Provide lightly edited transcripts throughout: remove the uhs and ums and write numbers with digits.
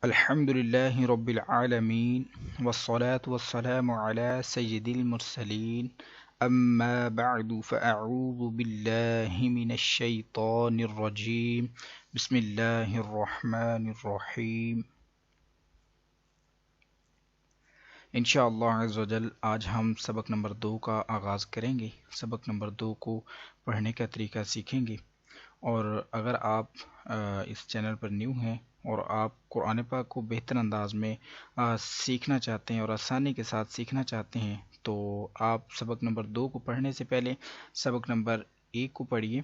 अल्हम्दुलिल्लाहि रब्बिल आलमीन वस्सलातु वस्सलामु अला सय्यिदिल मुरसलीन अम्मा बअदु फ़अऊज़ु बिल्लाहि मिनश शैतानिर रजीम बिस्मिल्लाहिर रहमानिर रहीम। इंशाअल्लाह अज़्ज़ वजल आज हम सबक नंबर 2 का आगाज़ करेंगे। सबक नंबर 2 को पढ़ने का तरीका सीखेंगे। और अगर आप इस चैनल पर न्यू हैं और आप कुरान पाक को बेहतर अंदाज में सीखना चाहते हैं और आसानी के साथ सीखना चाहते हैं तो आप सबक नंबर 2 को पढ़ने से पहले सबक नंबर 1 को पढ़िए।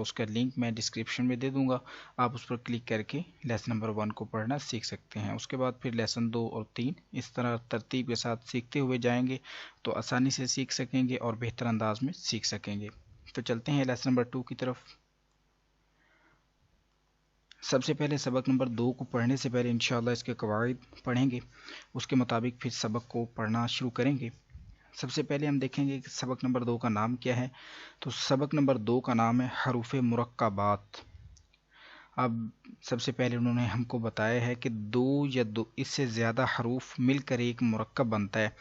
उसका लिंक मैं डिस्क्रिप्शन में दे दूंगा। आप उस पर क्लिक करके लेसन नंबर 1 को पढ़ना सीख सकते हैं। उसके बाद फिर लेसन 2 और 3 इस तरह तरतीब के साथ सीखते हुए जाएंगे तो आसानी से सीख सकेंगे और बेहतर अंदाज में सीख सकेंगे। तो चलते हैं लेसन नंबर 2 की तरफ। सबसे पहले सबक नंबर 2 को पढ़ने से पहले इंशाअल्लाह इसके कवाइद पढ़ेंगे, उसके मुताबिक फिर सबक को पढ़ना शुरू करेंगे। सबसे पहले हम देखेंगे कि सबक नंबर 2 का नाम क्या है। तो सबक नंबर 2 का नाम है हरूफ मुरक्कबात। अब सबसे पहले उन्होंने हमको बताया है कि दो या दो इससे ज़्यादा हरूफ मिलकर एक मुरक्कब बनता है,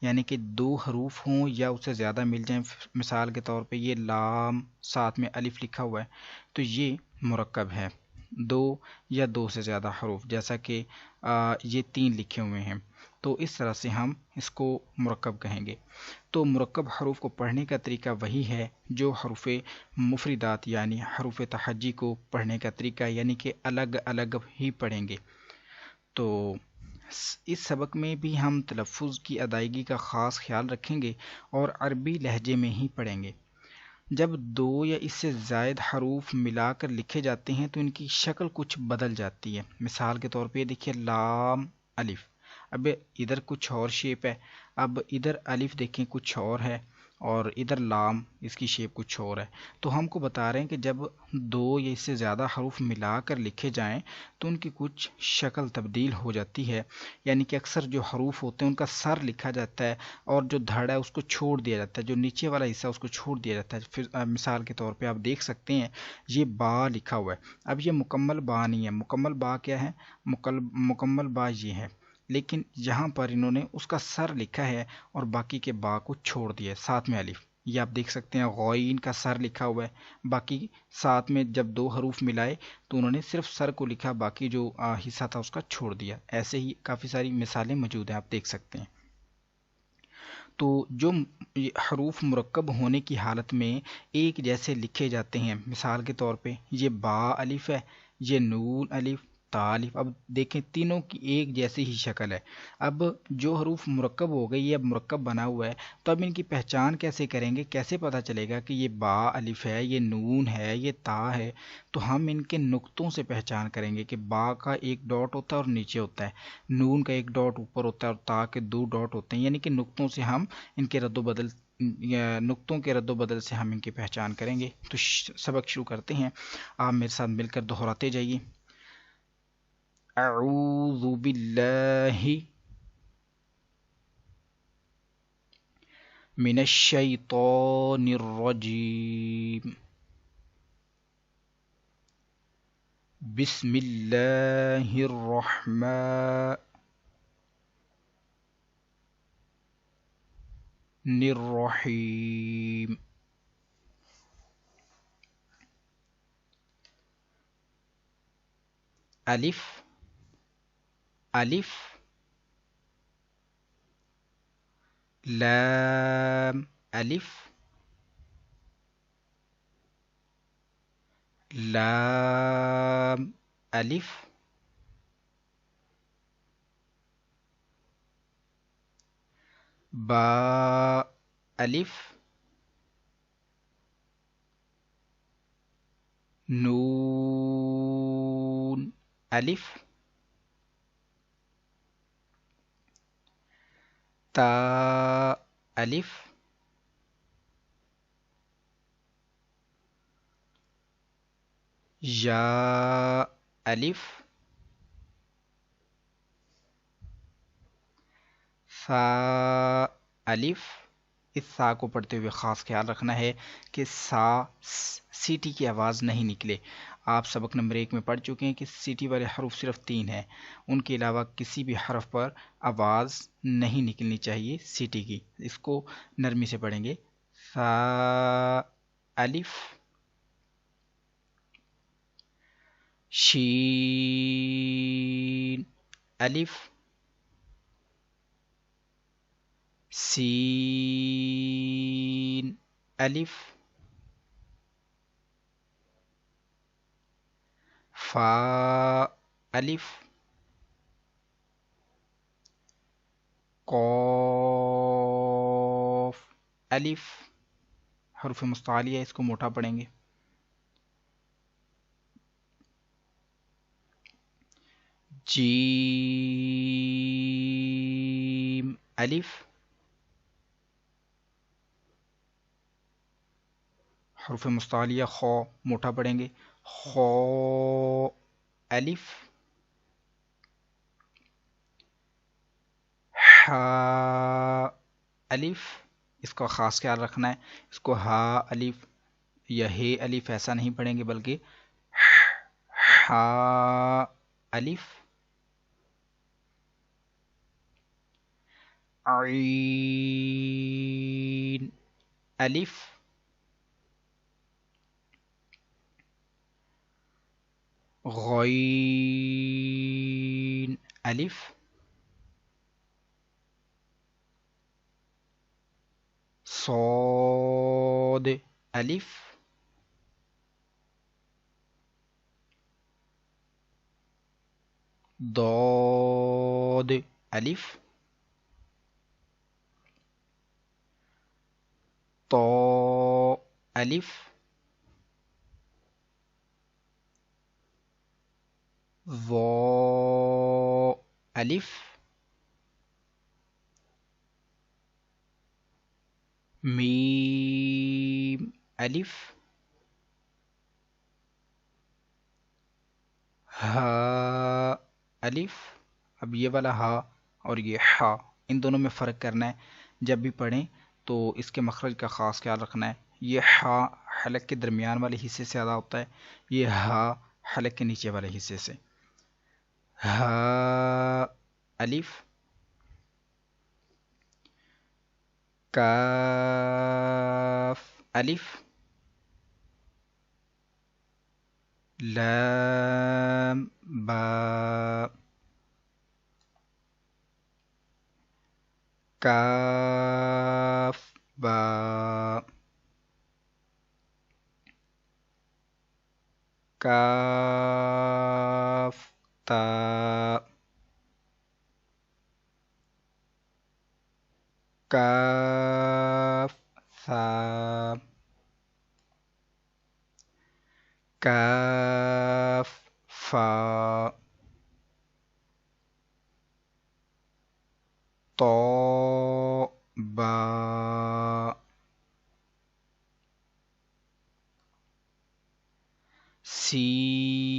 यानी कि दो हरूफ हों या उससे ज़्यादा मिल जाएं। मिसाल के तौर पे ये लाम साथ में अलिफ लिखा हुआ है तो ये मुरक्कब है। दो या दो से ज़्यादा हरूफ जैसा कि ये 3 लिखे हुए हैं तो इस तरह से हम इसको मुरक्कब कहेंगे। तो मुरक्कब हरूफ को पढ़ने का तरीका वही है जो हरूफ मुफरिदात यानी हरूफ तहज्जी को पढ़ने का तरीका, यानी कि अलग अलग ही पढ़ेंगे। तो इस सबक में भी हम तलफ़ुज़ की अदायगी का ख़ास ख्याल रखेंगे और अरबी लहजे में ही पढ़ेंगे। जब दो या इससे ज़ायद हरूफ मिलाकर लिखे जाते हैं तो इनकी शक्ल कुछ बदल जाती है। मिसाल के तौर पे ये देखिए लाम अलिफ, अब इधर कुछ और शेप है, अब इधर अलिफ देखें कुछ और है और इधर लाम इसकी शेप कुछ और है। तो हमको बता रहे हैं कि जब दो या इससे ज़्यादा हरूफ मिलाकर लिखे जाएं तो उनकी कुछ शक्ल तब्दील हो जाती है। यानी कि अक्सर जो हरूफ होते हैं उनका सर लिखा जाता है और जो धड़ है उसको छोड़ दिया जाता है, जो नीचे वाला हिस्सा उसको छोड़ दिया जाता है। फिर मिसाल के तौर पे आप देख सकते हैं ये बा लिखा हुआ है। अब ये मुकम्मल बा नहीं है। मुकम्मल बा क्या है? मुकम्मल बा ये है, लेकिन यहाँ पर इन्होंने उसका सर लिखा है और बाकी के बा को छोड़ दिया है, साथ में अलिफ। ये आप देख सकते हैं गौइन का सर लिखा हुआ है, बाकी साथ में जब दो हरूफ मिलाए तो उन्होंने सिर्फ सर को लिखा, बाकी जो हिस्सा था उसका छोड़ दिया। ऐसे ही काफ़ी सारी मिसालें मौजूद हैं, आप देख सकते हैं। तो जो हरूफ मुरक्कब होने की हालत में एक जैसे लिखे जाते हैं, मिसाल के तौर पे ये बा अलिफ है, ये नून अलिफ, ता अलिफ। अब देखें तीनों की एक जैसी ही शक्ल है। अब जो हरूफ मुरक्कब हो गई, ये अब मुरक्कब बना हुआ है, तो अब इनकी पहचान कैसे करेंगे? कैसे पता चलेगा कि ये बा अलिफ है, ये नून है, ये ता है? तो हम इनके नुक्तों से पहचान करेंगे कि बा का एक डॉट होता है और नीचे होता है, नून का एक डॉट ऊपर होता है और ता के 2 डॉट होते हैं। यानी कि नुक्तों से हम इनके रद्दोबदल नुक्तों के रद्दोबदल से हम इनकी पहचान करेंगे। तो सबक शुरू करते हैं। आप मेरे साथ मिलकर दोहराते जाइए। अऊज़ु बिल्लाहि मिनश शैतानिर रजीम बिस्मिल्लाहिर रहमानिर रहीम। अलिफ अलिफ, लाम अलिफ, लाम अलिफ, बा अलिफ, नून अलिफ, ता अलिफ, या अलिफ, सा अलिफ। इस सा को पढ़ते हुए ख़ास ख्याल रखना है कि सा सीटी की आवाज़ नहीं निकले। आप सबक नंबर 1 में पढ़ चुके हैं कि सीटी वाले हरूफ सिर्फ 3 हैं, उनके अलावा किसी भी हरफ पर आवाज़ नहीं निकलनी चाहिए सीटी की। इसको नरमी से पढ़ेंगे। सा अलिफ, शीन अलिफ, सीन अलिफ, फा अलिफ, कॉफ अलिफ। हरूफ मुस्तालिया, इसको मोटा पढ़ेंगे। जीम अलिफ, हरूफ मुस्तालिया खौ मोटा पढ़ेंगे। खौ अलिफ, हा अलिफ, इसका ख़ास ख्याल रखना है, इसको हा अलिफ या हे अलिफ ऐसा नहीं पढ़ेंगे, बल्कि हा अलिफ, आइन अलिफ, गॉइन अलिफ, सौद अलिफ, दौद अलिफ, तो अलिफ, वो अलिफ, मीम अलिफ, हा अलिफ। अब ये वाला हा और ये हा, इन दोनों में फ़र्क करना है। जब भी पढ़ें तो इसके मखरज का ख़ास ख्याल रखना है। ये हा हलक के दरमियान वाले हिस्से से अदा होता है, ये हा हलक के नीचे वाले हिस्से से। हा अलिफ, काफ अलिफ, लाम बा, काफ बा, काफ ता, काफ सा, काफ फा, तो बा, सीन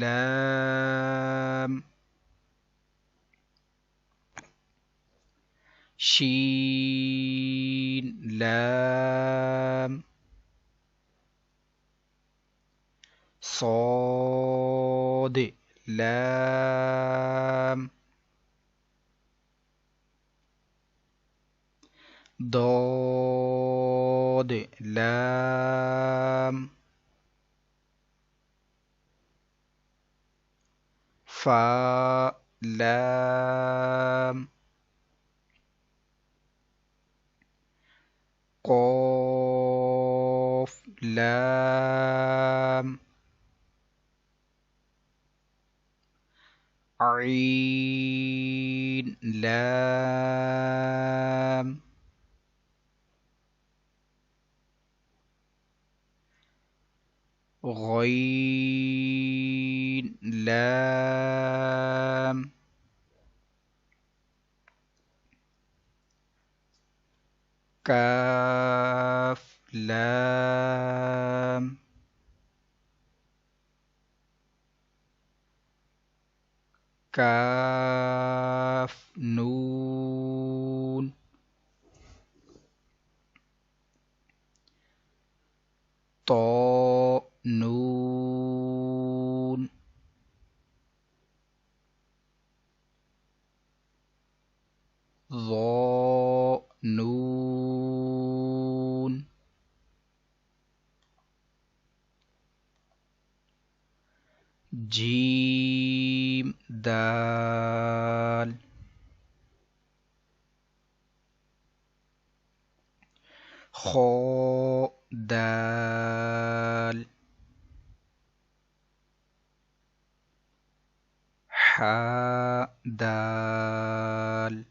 लाम, शीन लाम, صاد لام، ضاد لام، فا لام، قاف لام، عين لام، غين لام، كاف لام، كاف نون، طاء نون، ظا نون جيم دال خا دال حا دال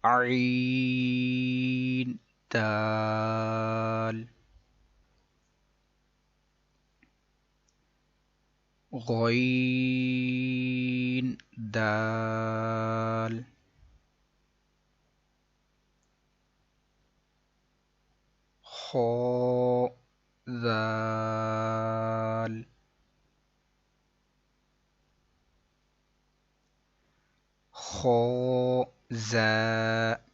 عين دال غين دال خا ذال خا زا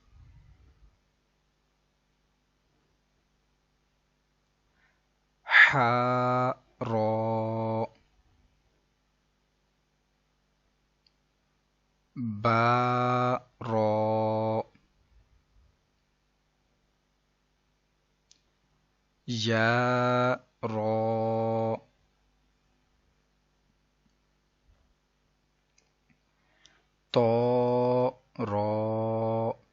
حا را با را یا را طا را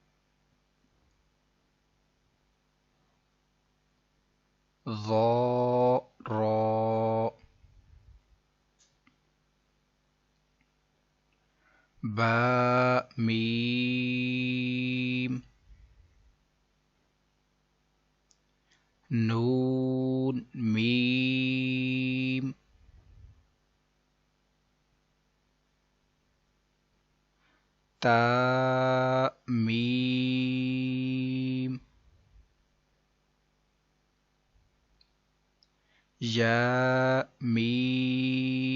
ظا را با ميم نون ميم تا ميم يا ميم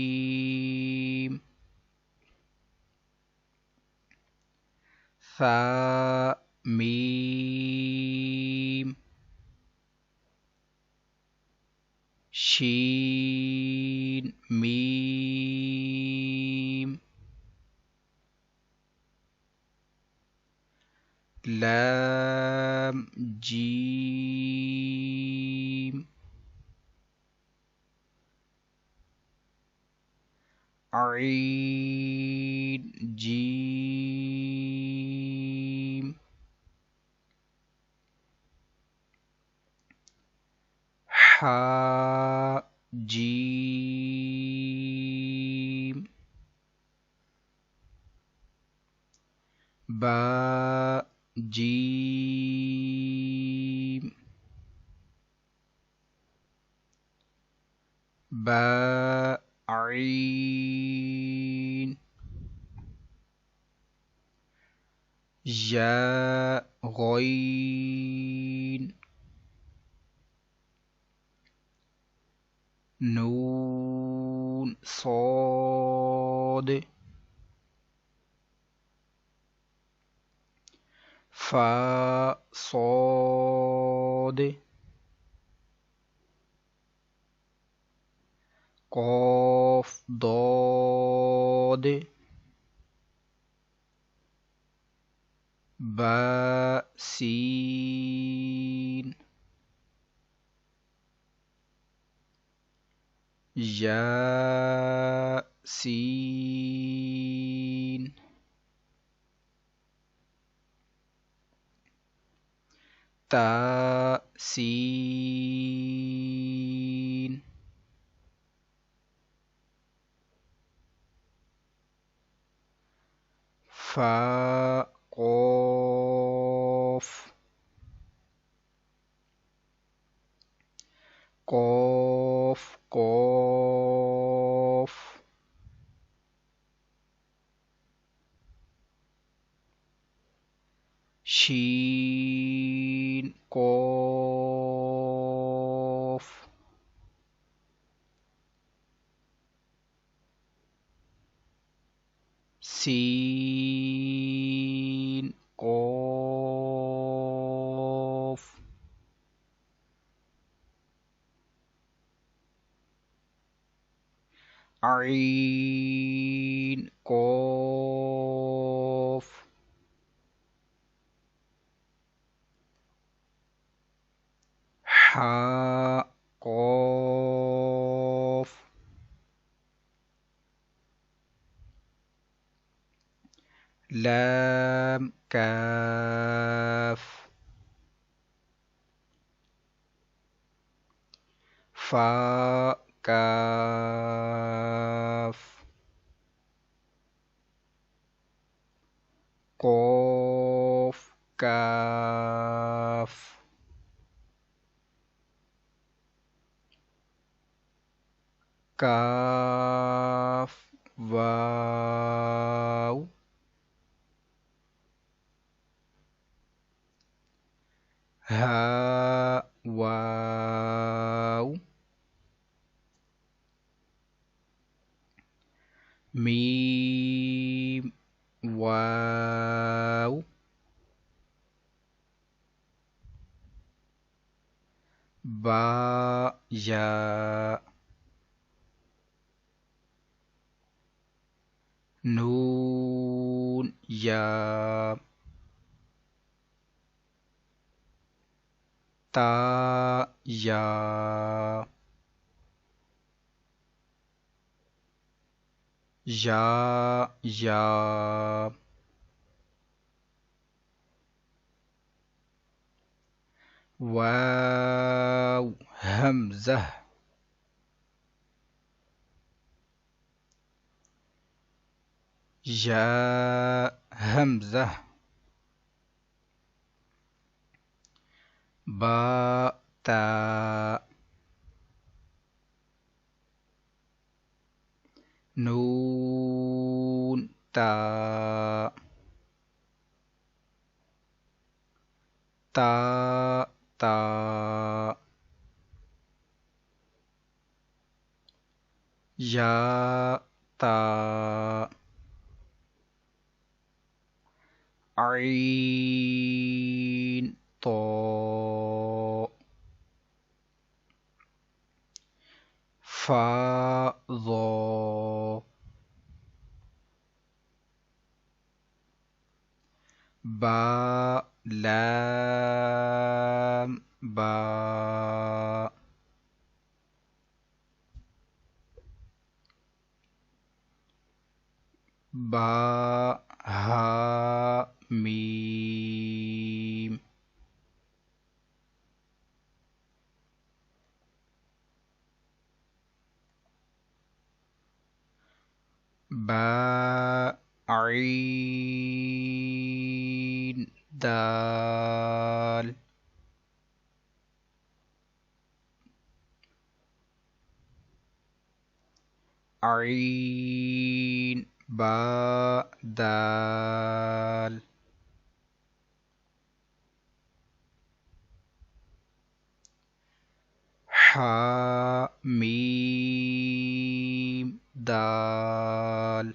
ثا ميم شين ميم لام جيم عين جيم حا جيم با جيم با عين يا غين نون صاد فا صاد قاف ضاد با سين يا سين تا سين فا قاف قاف قاف شين قاف سين قاف عين قاف لام كاف فا كاف قاف كاف كاف واو ها واو ميم واو با يا نون يا تا يا يا واو همزة يا همزة با تا نون تا تا تا يا تا عين طاء فا ظا با لام با با ها ميم با عين دال عين با دال ح ميم دال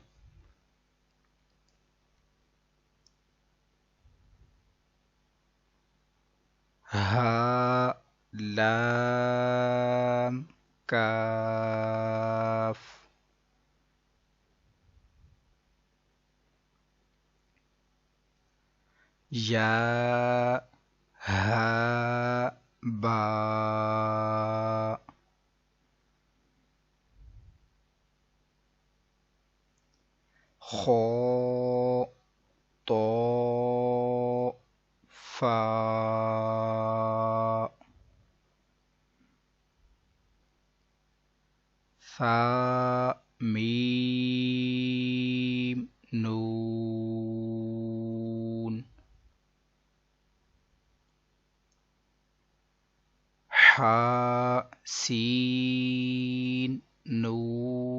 ها لام كاف يا ها با خا طا فا ثا ميم نون حا سين نون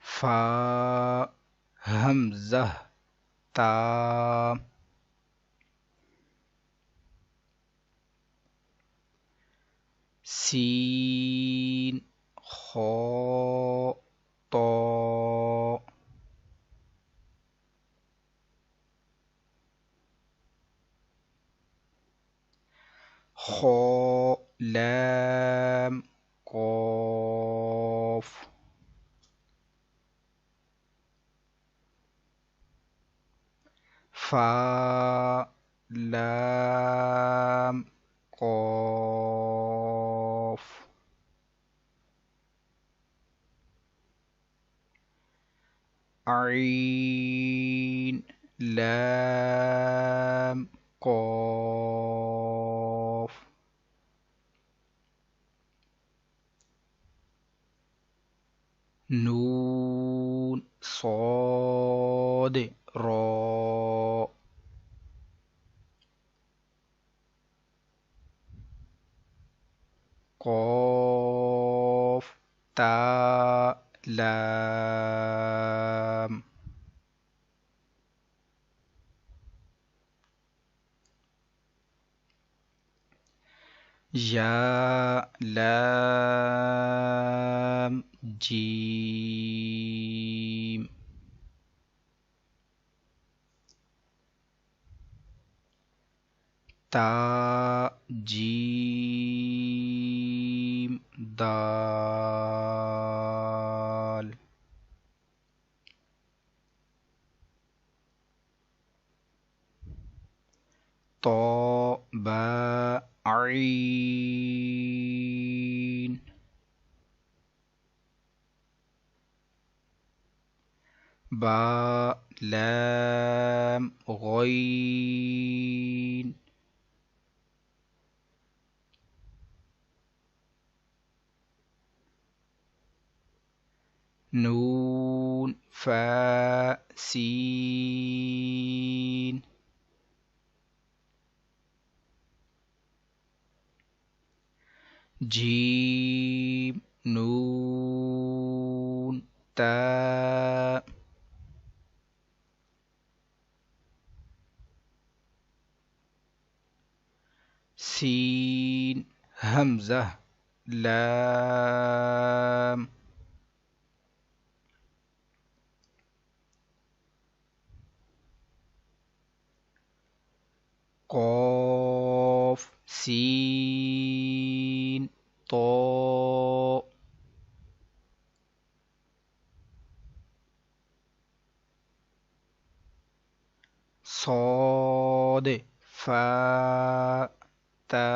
فا همزة تا سين خا طا خا لام قاف فا لام قاف कॉफ, नून सॉद रॉ, कॉफ ता लाम, या लाम जीम, ता जीम दाल, तो बा आइन, बा लाम गइन, नून फा सीन, जीम नून ता, सीन हमजा लाम, कॉफ सीन तो, صاد فا تا،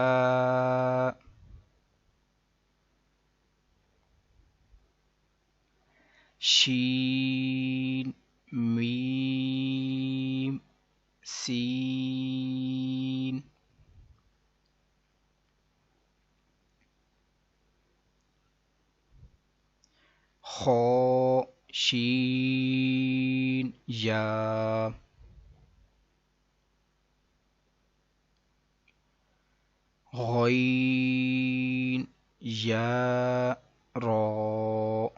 शीन मीम सीन, खो शीन या, गइन या रॉ,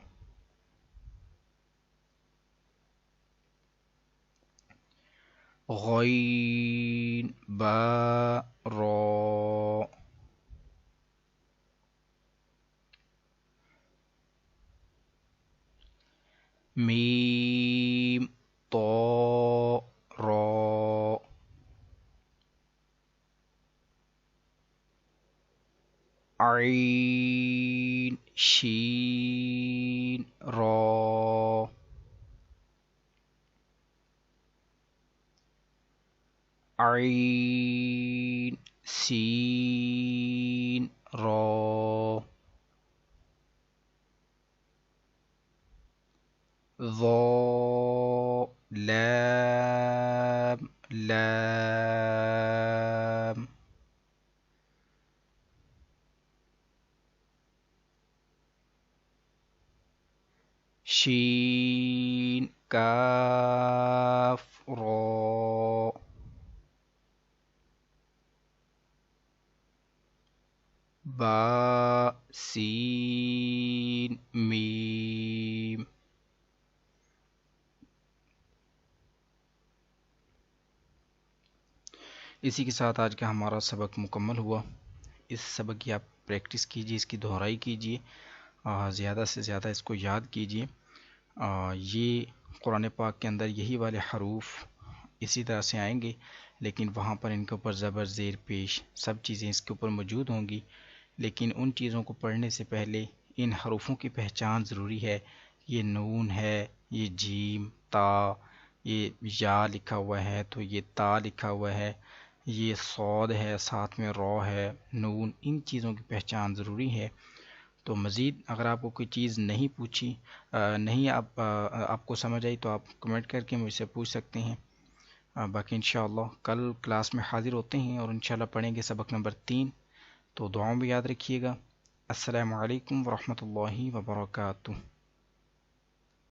गइन बा रॉ, मीम तो रॉ, आइन शीन रॉ, आइन सीन रॉ, ज़ो लाम लाम, शीन काफ रॉ, बा सीन मीम। इसी के साथ आज का हमारा सबक मुकम्मल हुआ। इस सबक की आप प्रैक्टिस कीजिए, इसकी दोहराई कीजिए, ज़्यादा से ज़्यादा इसको याद कीजिए। ये कुरान पाक के अंदर यही वाले हरूफ इसी तरह से आएंगे, लेकिन वहाँ पर इनके ऊपर ज़बर ज़ेर पेश सब चीज़ें इसके ऊपर मौजूद होंगी। लेकिन उन चीज़ों को पढ़ने से पहले इन हरूफों की पहचान ज़रूरी है। ये नून है, ये जीम ता, ये या लिखा हुआ है तो ये ता लिखा हुआ है, ये सौद है, साथ में रॉ है, नून, इन चीज़ों की पहचान ज़रूरी है। तो मज़ीद अगर आपको कोई चीज़ नहीं पूछी नहीं आपको समझ आई तो आप कमेंट करके मुझसे पूछ सकते हैं। बाकी इंशाअल्लाह कल क्लास में हाजिर होते हैं और इंशाअल्लाह पढ़ेंगे सबक नंबर 3। तो दुआओं में याद रखिएगा। अस्सलामु अलैकुम वरहमतुल्लाहि वबरकातुहू।